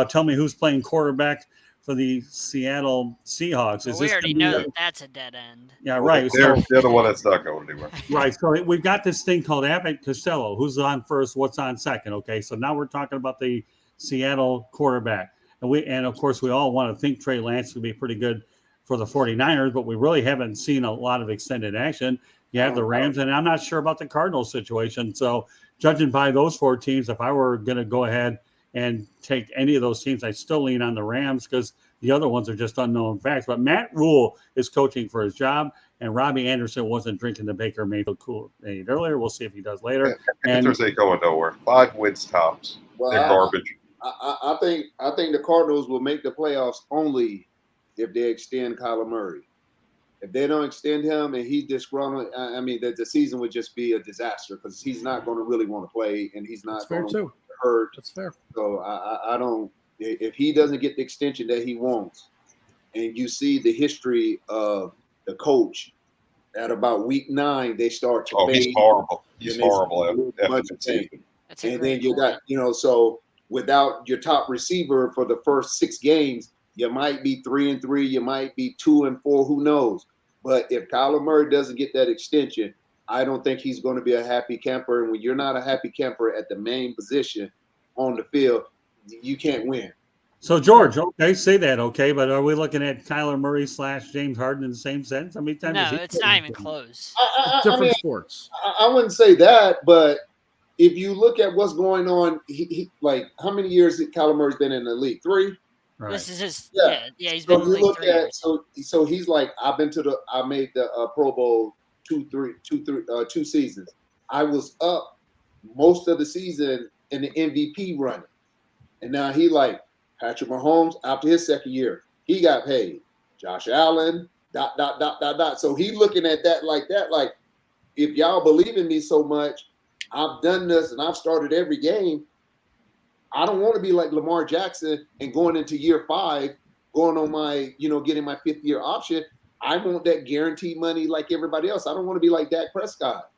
tell me who's playing quarterback for the Seattle Seahawks. We already know that's a dead end. Yeah, right. They're the one that's not going anywhere. Right. So we've got this thing called Abbott Costello. Who's on first? What's on second? Okay. So now we're talking about the Seattle quarterback. And of course, we all want to think Trey Lance will be pretty good for the 49ers, but we really haven't seen a lot of extended action. You have the Rams, and I'm not sure about the Cardinals situation. So judging by those 4 teams, if I were going to go ahead and take any of those teams, I still lean on the Rams because the other ones are just unknown facts. But Matt Rule is coaching for his job, and Robbie Anderson wasn't drinking the Baker Mayfield Kool-Aid earlier. We'll see if he does later. Panthers ain't going nowhere. 5 wins tops. Well, they're garbage. I think the Cardinals will make the playoffs only if they extend Kyler Murray. If they don't extend him and he's disgruntled, I mean, the season would just be a disaster because he's not going to really want to play, and he's not going to hurt. That's fair. So I don't. If he doesn't get the extension that he wants, and you see the history of the coach, at about week 9 they start to. He's horrible. He's horrible after the season. That's a And great then you point. got, so without your top receiver for the first 6 games, you might be 3-3, you might be 2-4, who knows? But if Kyler Murray doesn't get that extension, I don't think he's going to be a happy camper. And when you're not a happy camper at the main position on the field, you can't win. So George, okay, say that, okay, but are we looking at Kyler Murray / James Harden in the same sense? How many times? No, it's not even close. I Different mean, sports. I wouldn't say that, but if you look at what's going on, he like how many years has Kyler Murray's been in the league? 3. Right. This is his. Yeah. Yeah. He's So been in the you league look 3 at years. so he's like I made the Pro Bowl 2 seasons. I was up most of the season in the MVP running, and now he like Patrick Mahomes after his second year, he got paid. Josh Allen, ... So he looking at that like if y'all believe in me so much, I've done this and I've started every game. I don't want to be like Lamar Jackson and going into year 5, going on my, getting my 5th year option. I want that guaranteed money like everybody else. I don't want to be like Dak Prescott.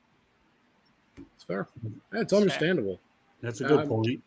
It's fair. It's understandable. That's a good point.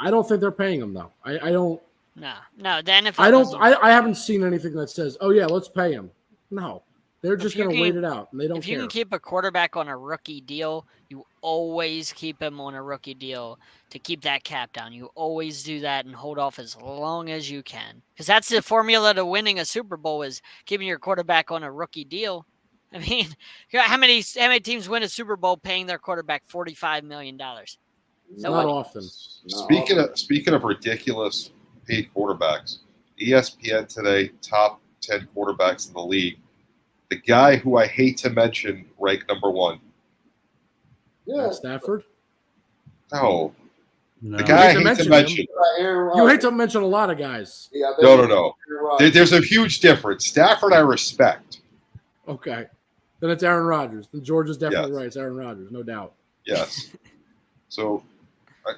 I don't think they're paying him though. I don't. No. The NFL. I haven't seen anything that says, "Oh yeah, let's pay him." No, they're just going to wait it out, and they don't If you care. can keep a quarterback on a rookie deal, you always keep him on a rookie deal to keep that cap down. You always do that and hold off as long as you can, because that's the formula to winning a Super Bowl is keeping your quarterback on a rookie deal. I mean, how many teams win a Super Bowl paying their quarterback $45 million? Not often. Speaking of ridiculous paid quarterbacks, ESPN today, top 10 quarterbacks in the league. The guy who I hate to mention, ranked number 1. Yeah. Stafford? No. No. The guy I hate to mention mention. You hate to mention a lot of guys. Yeah, No. There's a huge difference. Stafford I respect. Okay. Then it's Aaron Rodgers. Then George is definitely Yes. right. It's Aaron Rodgers, no doubt. Yes. So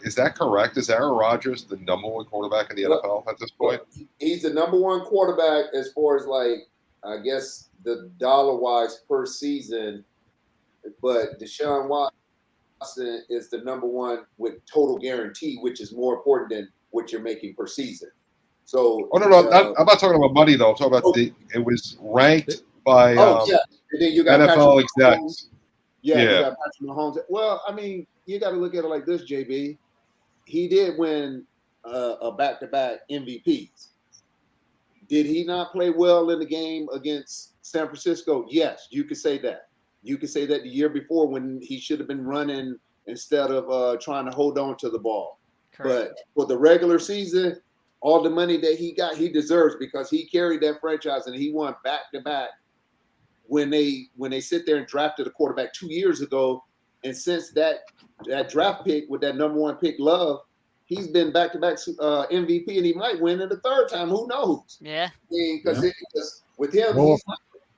is that correct? Is Aaron Rodgers the number 1 quarterback in the NFL at this point? He's the number 1 quarterback as far as I guess the dollar-wise per season, but Deshaun Watson is the number 1 with total guarantee, which is more important than what you're making per season. So, No. I'm not talking about money, though. I'm talking about it was ranked by and then you got NFL Patrick Mahomes. execs. You got Patrick Mahomes. Well, I mean, you got to look at it like this, JB. He did win a back-to-back MVPs. Did he not play well in the game against San Francisco? Yes, you could say that. You could say that the year before when he should have been running instead of trying to hold on to the ball. Correct. But for the regular season, all the money that he got, he deserves because he carried that franchise and he won back-to-back when they sit there and drafted a quarterback 2 years ago. And since that draft pick with that number 1 pick, Love, he's been back-to-back MVP, and he might win it a 3rd time. Who knows? Yeah. Because with him,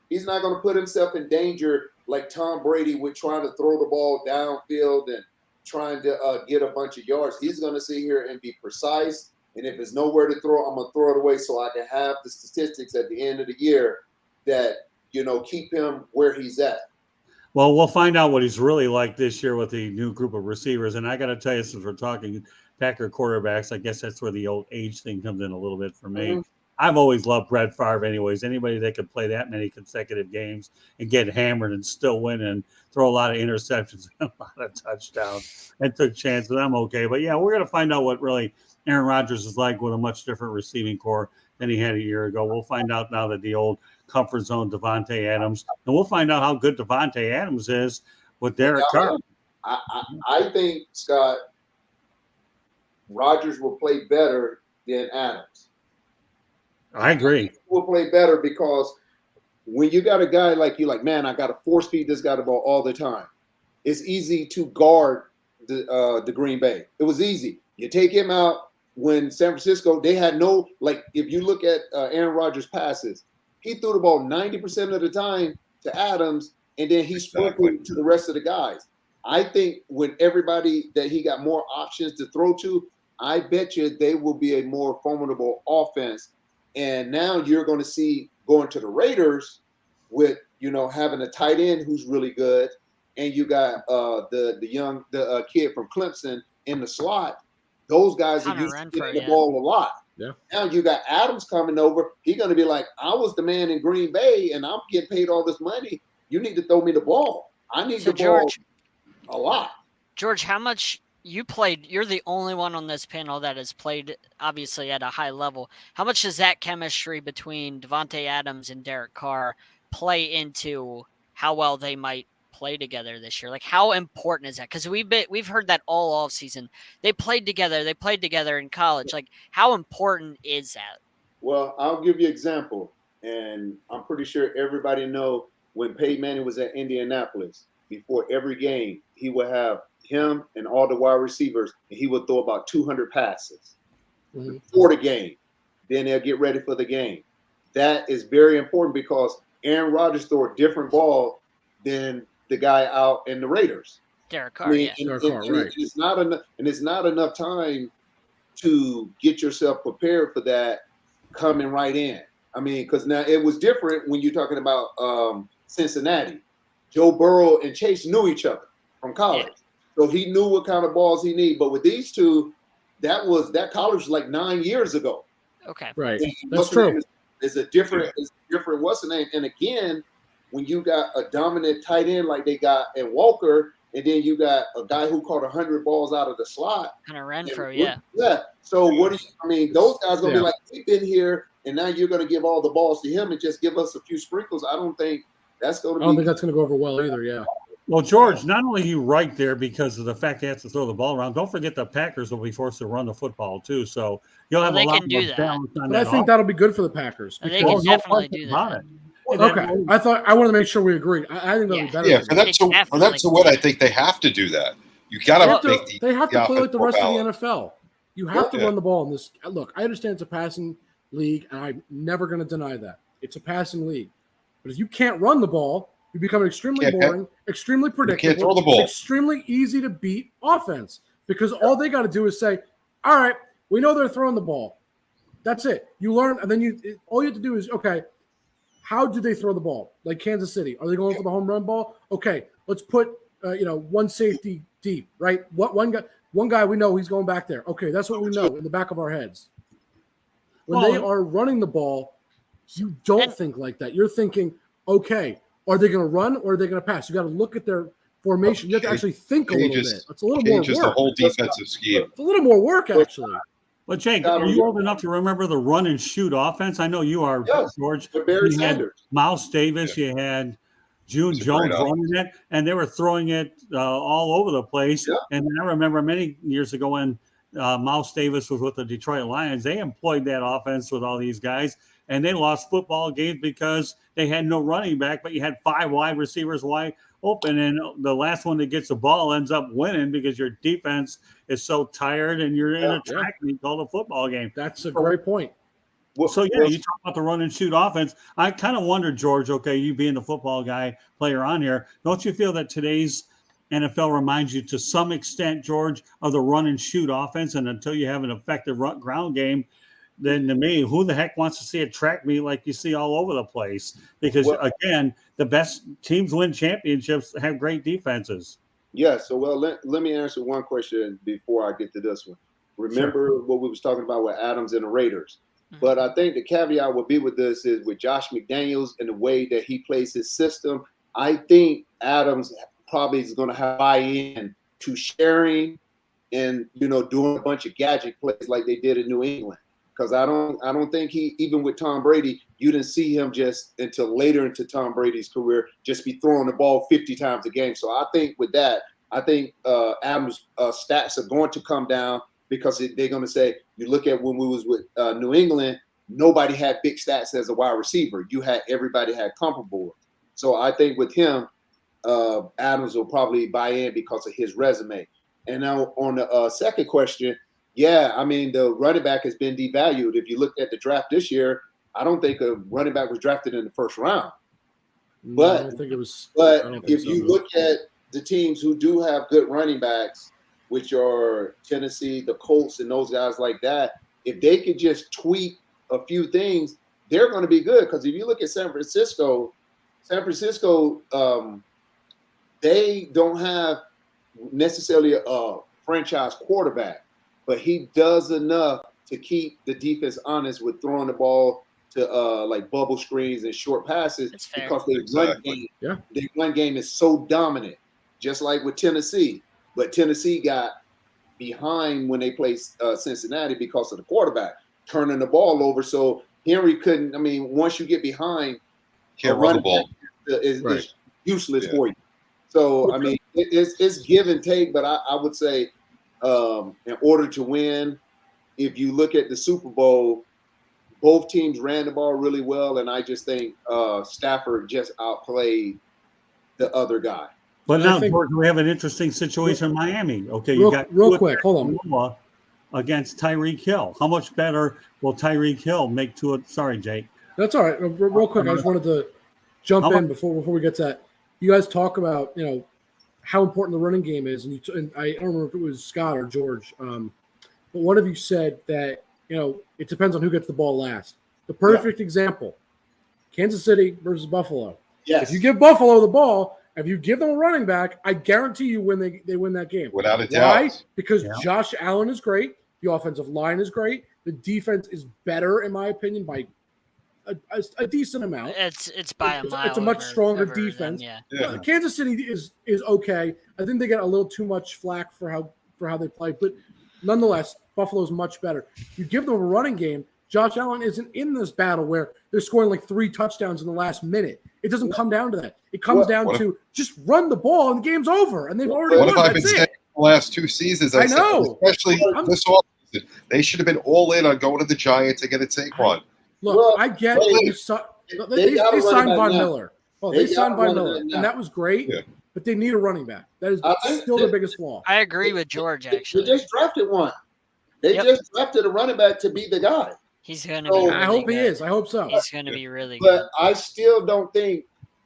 he's not going to put himself in danger like Tom Brady with trying to throw the ball downfield and trying to get a bunch of yards. He's going to sit here and be precise. And if there's nowhere to throw, I'm going to throw it away so I can have the statistics at the end of the year that, keep him where he's at. Well, we'll find out what he's really like this year with the new group of receivers. And I got to tell you, since we're talking Packer quarterbacks, I guess that's where the old age thing comes in a little bit for me. Mm-hmm. I've always loved Brett Favre anyways. Anybody that could play that many consecutive games and get hammered and still win and throw a lot of interceptions and a lot of touchdowns and took chances, I'm okay. But, yeah, we're going to find out what really Aaron Rodgers is like with a much different receiving core than he had a year ago. We'll find out now that the old comfort zone Devontae Adams, and we'll find out how good Devontae Adams is with Derek Carr. I think, Scott, Rodgers will play better than Adams. I agree. Will play better because when you got a guy like you, like, man, I got to force feed this guy the ball all the time. It's easy to guard the Green Bay. It was easy. You take him out when San Francisco, they had no, like, if you look at Aaron Rodgers' passes, he threw the ball 90% of the time to Adams, and then he sprinkled to the rest of the guys. I think when everybody that he got more options to throw to, I bet you they will be a more formidable offense. And now you're going to see going to the Raiders with, having a tight end who's really good and you got the kid from Clemson in the slot. Those guys are Hunter used to Renfrow, getting the yeah. ball a lot. Yeah. Now you got Adams coming over. He's going to be like, I was the man in Green Bay, and I'm getting paid all this money. You need to throw me the ball. I need So the ball George, a lot. George, how much you played? You're the only one on this panel that has played, obviously, at a high level. How much does that chemistry between Devontae Adams and Derek Carr play into how well they might play together this year? Like, how important is that? Because we've heard that all off season. They played together. They played together in college. Like, how important is that? Well, I'll give you an example, and I'm pretty sure everybody know when Peyton Manning was at Indianapolis. Before every game, he would have him and all the wide receivers, and he would throw about 200 passes before the game. Then they'll get ready for the game. That is very important because Aaron Rodgers threw a different ball than the guy out in the Raiders. Derek Carr, yeah. Derek Carr, right. It's not enough time to get yourself prepared for that coming right in. I mean, because now it was different when you're talking about Cincinnati. Joe Burrow and Chase knew each other from college. So he knew what kind of balls he needed. But with these two, that college was like 9 years ago. Okay. Right. And That's true. It's a different what's the name? And again, when you got a dominant tight end like they got in Walker, and then you got a guy who caught 100 balls out of the slot. Hunter Renfrow, yeah. Yeah. So those guys gonna be like, we've been here, and now you're gonna give all the balls to him and just give us a few sprinkles. I don't think that's gonna I don't think that's gonna go over well either, yeah. Well, George, not only are you right there because of the fact they have to throw the ball around, don't forget the Packers will be forced to run the football too. So you'll have a lot more balance on that. But I think that'll be good for the Packers. They can definitely do that. Okay, I wanted to make sure we agree. I think that'll be better. Yeah, for them to win, I think they have to do that. You gotta make they have to play like the rest of of the NFL. You have to run the ball in this. Look, I understand it's a passing league, and I'm never going to deny that it's a passing league. But if you can't run the ball, you become extremely boring, extremely predictable, can't throw the ball. extremely easy to beat offense because all they got to do is say, "All right, we know they're throwing the ball. That's it." You learn, and then all you have to do is, okay, how do they throw the ball? Like Kansas City, are they going for the home run ball? Okay, let's put one safety deep, right? One guy we know he's going back there. Okay, that's what we know in the back of our heads. When they are running the ball, you don't think like that. You're thinking, okay, are they going to run or are they going to pass? You got to look at their formation. You have to actually think a little bit. It's a little more work. The whole defensive scheme. It's a little more work, actually. But Jake, are you old enough to remember the run and shoot offense? I know you are, George. You had Miles Davis, you had June Jones running it, and they were throwing it all over the place. Yeah. And I remember many years ago when Miles Davis was with the Detroit Lions, they employed that offense with all these guys, and they lost football games because they had no running back, but you had 5 wide receivers wide open, and the last one that gets the ball ends up winning because your defense is so tired and you're in a track meet called a football game. That's a great point. So, you talk about the run and shoot offense. I kind of wonder, George, okay, you being the football player on here, don't you feel that today's NFL reminds you to some extent, George, of the run and shoot offense? And until you have an effective ground game, then to me, who the heck wants to see a track meet like you see all over the place? Because, again, the best teams win championships, have great defenses. Yeah, so, let me answer one question before I get to this one. Remember what we was talking about with Adams and the Raiders. But I think the caveat would be with this is with Josh McDaniels and the way that he plays his system, I think Adams probably is going to have buy-in to sharing and, doing a bunch of gadget plays like they did in New England. Because I don't think he, even with Tom Brady, you didn't see him just until later into Tom Brady's career just be throwing the ball 50 times a game. So I think with that, Adams' stats are going to come down because they're going to say, you look at when we was with New England, nobody had big stats as a wide receiver. Everybody had comparable. So I think with him, Adams will probably buy in because of his resume. And now on the second question, the running back has been devalued. If you look at the draft this year, I don't think a running back was drafted in the first round. But I don't think it was. But if you look at the teams who do have good running backs, which are Tennessee, the Colts, and those guys like that, if they could just tweak a few things, they're going to be good. Because if you look at San Francisco, they don't have necessarily a franchise quarterback, but he does enough to keep the defense honest with throwing the ball to like bubble screens and short passes because their run game is so dominant, just like with Tennessee. But Tennessee got behind when they played Cincinnati because of the quarterback turning the ball over. So Henry couldn't. I mean, once you get behind, can't run the ball. Is useless for you. So I mean, it's give and take. But I would say, in order to win, if you look at the Super Bowl, both teams ran the ball really well, and I just think Stafford just outplayed the other guy. But now, George, we have an interesting situation in Miami. Okay, you got real quick. Hold on. Against Tyreek Hill. How much better will Tyreek Hill make to it? Sorry, Jake. That's all right. Real quick, I just wanted to jump in before we get to that. You guys talk about how important the running game is, and I don't remember if it was Scott or George, but one of you said that it depends on who gets the ball last. The perfect example: Kansas City versus Buffalo. Yes. If you give Buffalo the ball, if you give them a running back, I guarantee you they win that game. Without a doubt. Why? Because Josh Allen is great. The offensive line is great. The defense is better, in my opinion, by a decent amount. It's by a mile. It's a much stronger defense. Kansas City is okay. I think they get a little too much flack for how they play, but nonetheless, Buffalo's much better. You give them a running game. Josh Allen isn't in this battle where they're scoring like 3 touchdowns in the last minute. It doesn't come down to that. It comes down to just run the ball and the game's over. And they've already won. That's it. The last 2 seasons, I know, especially this offseason, they should have been all in on going to the Giants and getting Saquon. Look, I get they signed Von Miller. Well, they signed Von Miller, and that was great. Yeah. But they need a running back. That is still their biggest flaw. I agree with George. Actually, they just drafted one. They just drafted a running back to be the guy. He's going to be. I hope he is. I hope so. He's going to be really good. But I still don't think.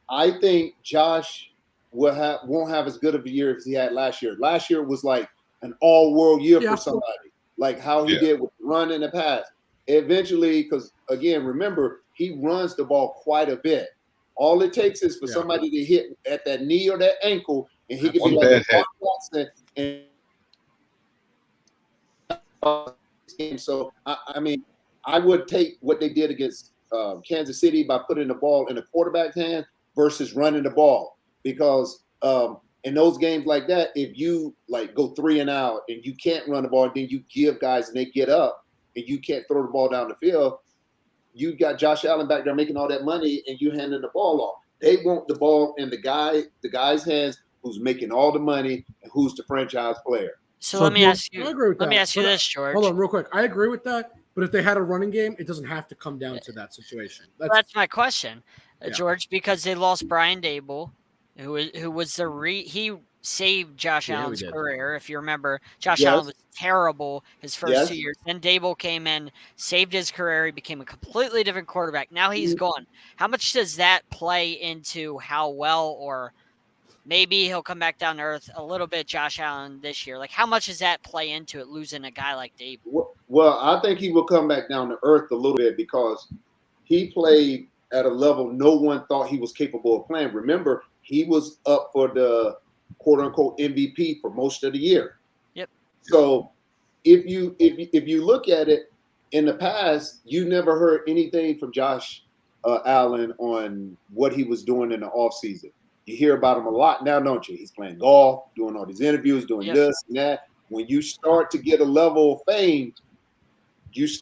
I think Josh won't have as good of a year as he had last year. Last year was like an all-world year for somebody. Like how he did with the run and the pass. Eventually, because again, remember, he runs the ball quite a bit. All it takes is for somebody to hit at that knee or that ankle, and he can be like and so I mean, I would take what they did against Kansas City by putting the ball in the quarterback's hand versus running the ball, because in those games like that, if you like go 3 and out and you can't run the ball, then you give guys and they get up and you can't throw the ball down the field, you got Josh Allen back there making all that money and you handing the ball off. They want the ball in the guy's hands who's making all the money and who's the franchise player. So let me ask you. Let me ask you this, George. Hold on, real quick. I agree with that. But if they had a running game, it doesn't have to come down to that situation. That's my question, George, because they lost Brian Dable, who was he saved Josh Allen's career. If you remember, Josh Allen was terrible his first 2 years. Then Dable came in, saved his career. He became a completely different quarterback. Now he's gone. How much does that play into how well, or maybe he'll come back down to earth a little bit, Josh Allen, this year? Like, how much does that play into it, losing a guy like Dable? Well, I think he will come back down to earth a little bit because he played at a level no one thought he was capable of playing. Remember, he was up for the quote-unquote MVP for most of the year. Yep. So if you look at it, in the past, you never heard anything from Josh Allen on what he was doing in the offseason. You hear about him a lot now, don't you? He's playing golf, doing all these interviews, doing this and that. When you start to get a level of fame,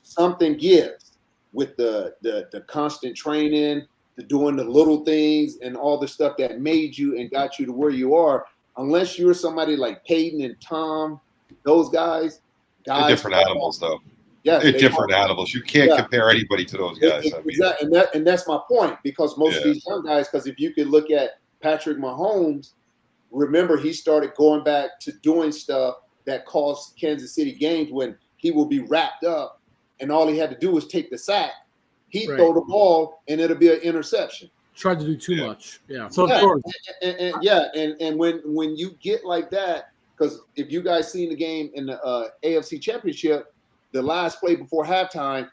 something gives with the constant training, the doing the little things and all the stuff that made you and got you to where you are. Unless you're somebody like Peyton and Tom, those guys. They're different animals, though. Yeah, they're different animals. You can't compare anybody to those guys. Exactly, and that's my point, because most of these young guys, because if you could look at Patrick Mahomes, remember he started going back to doing stuff that cost Kansas City games when he will be wrapped up and all he had to do was take the sack. He'd throw the ball and it'll be an interception. Tried to do too much. Yeah. So and when you get like that, because if you guys seen the game in the AFC Championship, the last play before halftime,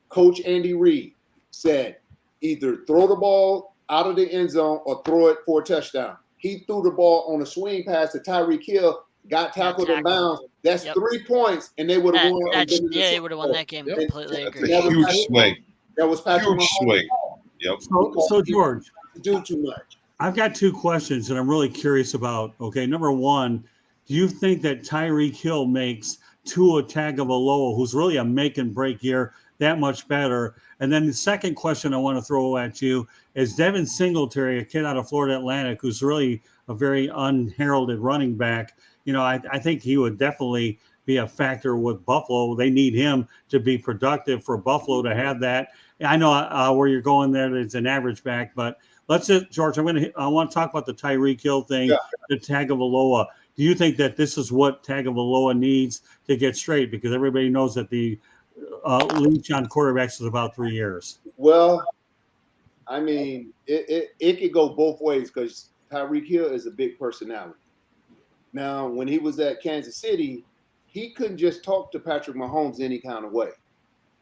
Coach Andy Reid said, either throw the ball out of the end zone or throw it for a touchdown. he threw the ball on a swing pass to Tyreek Hill, got tackled in bounds. That's 3 points, and they would have won. They would have won that game. Yep. Completely That's agree. a huge swing. That was Patrick Huge Mahomes' swing. fault. Yep. So George, Do too much. I've got 2 questions that I'm really curious about. Okay, number one, do you think that Tyreek Hill makes Tua Tagovailoa, who's really a make and break year, that much better? And then the second question I want to throw at you is Devin Singletary, a kid out of Florida Atlantic, who's really a very unheralded running back. You know, I think he would definitely be a factor with Buffalo. They need him to be productive for Buffalo to have that. I know where you're going there. It's an average back, but let's just, George, I want to talk about the Tyreek Hill thing, the Tagovailoa. Do you think that this is what Tagovailoa needs to get straight? Because everybody knows that the leash on quarterbacks is about 3 years. Well, I mean, it could go both ways because Tyreek Hill is a big personality. Now, when he was at Kansas City, he couldn't just talk to Patrick Mahomes any kind of way.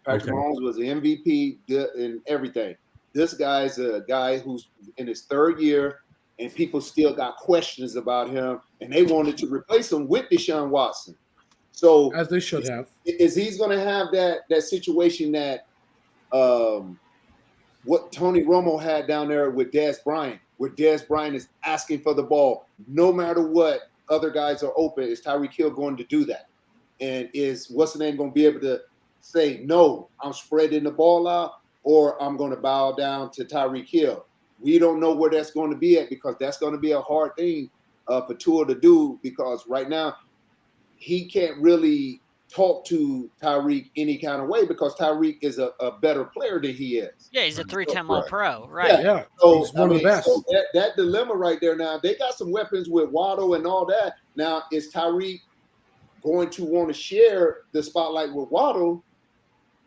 Patrick Mahomes was an MVP and everything. This guy's a guy who's in his 3rd year, and people still got questions about him, and they wanted to replace him with Deshaun Watson. So, as they should have, is he's going to have that situation that what Tony Romo had down there with Dez Bryant, where Dez Bryant is asking for the ball no matter what other guys are open? Is Tyreek Hill going to do that? And is what's the name going to be able to say, no, I'm spreading the ball out, or I'm going to bow down to Tyreek Hill? We don't know where that's going to be at, because that's going to be a hard thing for Tua to do, because right now he can't really talk to Tyreek any kind of way, because Tyreek is a better player than he is. Yeah, he's a 3-10 All-Pro, right? Yeah, So he's one of the best. So that dilemma right there. Now they got some weapons with Waddle and all that. Now, is Tyreek going to want to share the spotlight with Waddle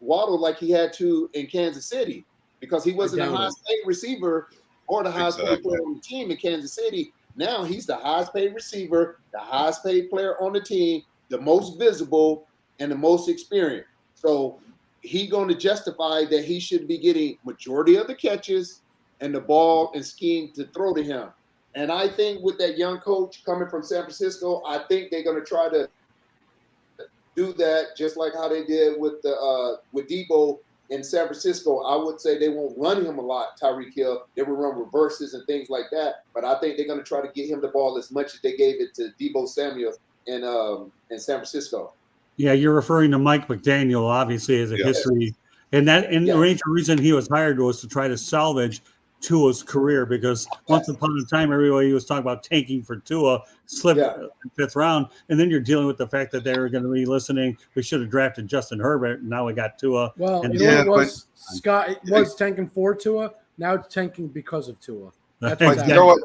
like he had to in Kansas City? Because he wasn't the highest paid receiver or the highest paid player on the team in Kansas City. Now he's the highest paid receiver, the highest paid player on the team, the most visible, and the most experienced. So he's going to justify that he should be getting majority of the catches and the ball and scheme to throw to him. And I think with that young coach coming from San Francisco, I think they're going to try to do that just like how they did with Debo in San Francisco. I would say they won't run him a lot, Tyreek Hill. They will run reverses and things like that. But I think they're going to try to get him the ball as much as they gave it to Debo Samuel in San Francisco. Yeah, you're referring to Mike McDaniel, obviously, as a history. And the reason he was hired was to try to salvage Tua's career, because once upon a time, everybody was talking about tanking for Tua, slipped 5th round. And then you're dealing with the fact that they were going to be listening. We should have drafted Justin Herbert, and now we got Tua. Well, you know what it was, Scott? It was tanking for Tua. Now it's tanking because of Tua. But you know what?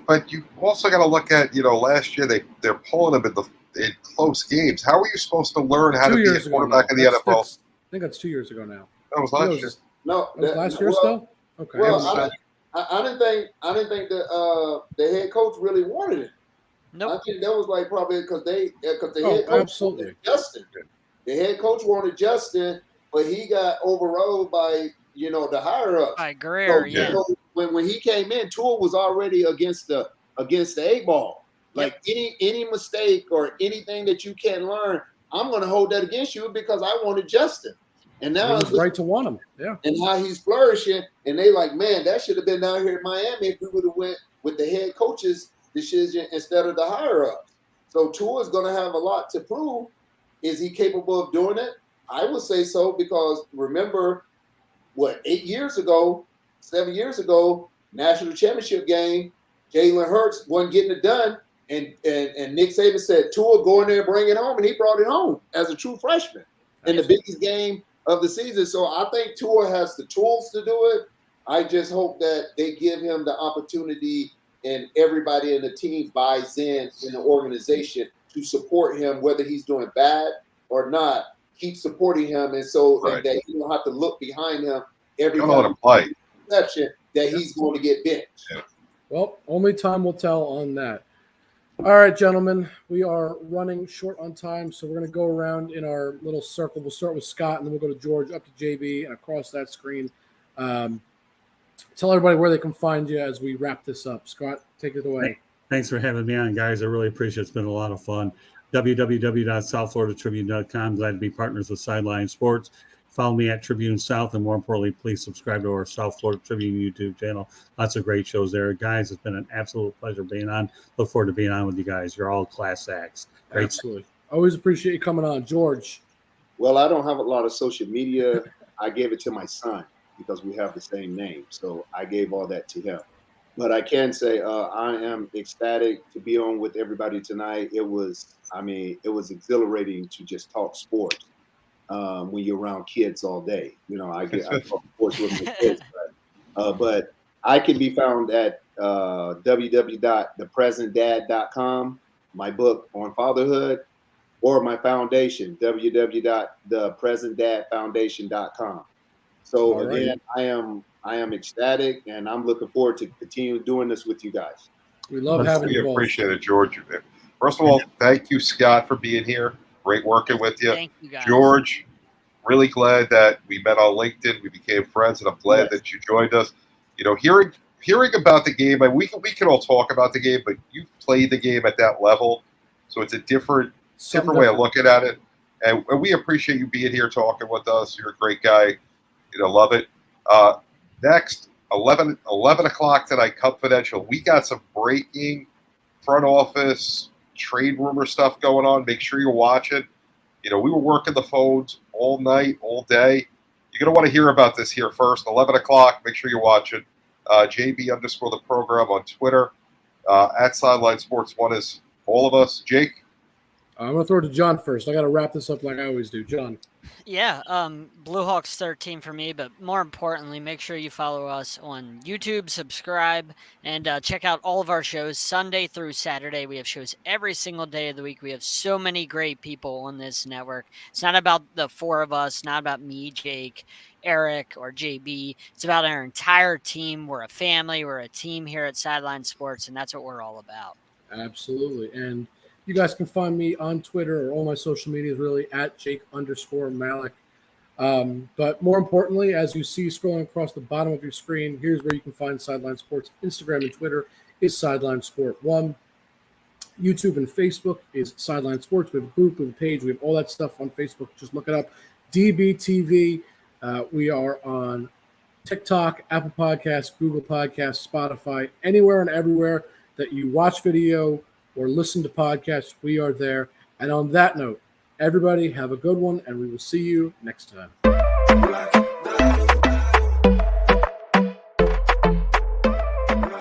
But you also got to look at, last year they're pulling him in close games. How are you supposed to learn how to be a quarterback in the NFL? I think that's 2 years ago now. That was last year. No, that was last year still. Okay. Well, I didn't think the head coach really wanted it. Nope. I think that was like probably because the head coach wanted Justin. The head coach wanted Justin, but he got overrode by the higher ups. By Greer, when he came in, Tua was already against the 8-ball. Like any mistake or anything that you can learn, I'm going to hold that against you because I wanted Justin. And now it's right to want him. Yeah. And how he's flourishing. And they like, man, that should have been down here in Miami if we would have went with the head coach's decision instead of the higher ups. So Tua is going to have a lot to prove. Is he capable of doing it? I would say so, because remember, 7 years ago, national championship game, Jalen Hurts wasn't getting it done. And Nick Saban said, Tua, go in there and bring it home. And he brought it home as a true freshman in the biggest game of the season. So I think Tua has the tools to do it. I just hope that they give him the opportunity and everybody in the team buys in the organization to support him, whether he's doing bad or not. Keep supporting him, and so that you don't have to look behind him every time perception that he's going to get benched. Yeah. Well, only time will tell on that. All right, gentlemen, we are running short on time, so we're going to go around in our little circle. We'll start with Scott, and then we'll go to George, up to JB, and across that screen. Tell everybody where they can find you as we wrap this up. Scott, take it away. Thanks for having me on, guys. I really appreciate it. It's been a lot of fun. www.southfloridatribune.com. Glad to be partners with Sideline Sports. Follow me at Tribune South, and more importantly, please subscribe to our South Florida Tribune YouTube channel. Lots of great shows there. Guys, it's been an absolute pleasure being on. Look forward to being on with you guys. You're all class acts. Great. Absolutely. Always appreciate you coming on. George. Well, I don't have a lot of social media. I gave it to my son because we have the same name. So I gave all that to him. But I can say I am ecstatic to be on with everybody tonight. It was exhilarating to just talk sports when you're around kids all day. You know, I talk sports with my kids, but I can be found at www.thepresentdad.com, my book on fatherhood, or my foundation, www.thepresentdadfoundation.com. So All right. again, I am ecstatic, and I'm looking forward to continue doing this with you guys. We love having you both. We appreciate it, George. First of all, thank you, Scott, for being here. Great working with you. Thank you, guys. George, really glad that we met on LinkedIn. We became friends, and I'm glad that you joined us. You know, hearing about the game, we can all talk about the game, but you've played the game at that level, so it's a different way of looking at it. And we appreciate you being here talking with us. You're a great guy. You know, love it. Next, 11 o'clock tonight, Confidential. We got some breaking front office trade rumor stuff going on. Make sure you're watching. You know, we were working the phones all night, all day. You're going to want to hear about this here first. 11 o'clock. Make sure you're watching. JB_the program on Twitter. At Sideline Sports 1 is all of us. Jake? I'm going to throw it to John first. I got to wrap this up like I always do. John. Yeah, Blue Hawks 13 for me, but more importantly, make sure you follow us on YouTube, subscribe, and check out all of our shows Sunday through Saturday. We have shows every single day of the week. We have so many great people on this network. It's not about the four of us, not about me, Jake, Eric, or JB. It's about our entire team. We're a family. We're a team here at Sideline Sports, and that's what we're all about. Absolutely. And you guys can find me on Twitter or all my social media is really at Jake_Malik. But more importantly, as you see scrolling across the bottom of your screen, here's where you can find Sideline Sports. Instagram and Twitter is Sideline Sport 1. YouTube and Facebook is Sideline Sports. We have a group, we have a page, we have all that stuff on Facebook. Just look it up. DBTV. We are on TikTok, Apple Podcasts, Google Podcasts, Spotify, anywhere and everywhere that you watch video or listen to podcasts, we are there. And on that note, everybody have a good one, and we will see you next time.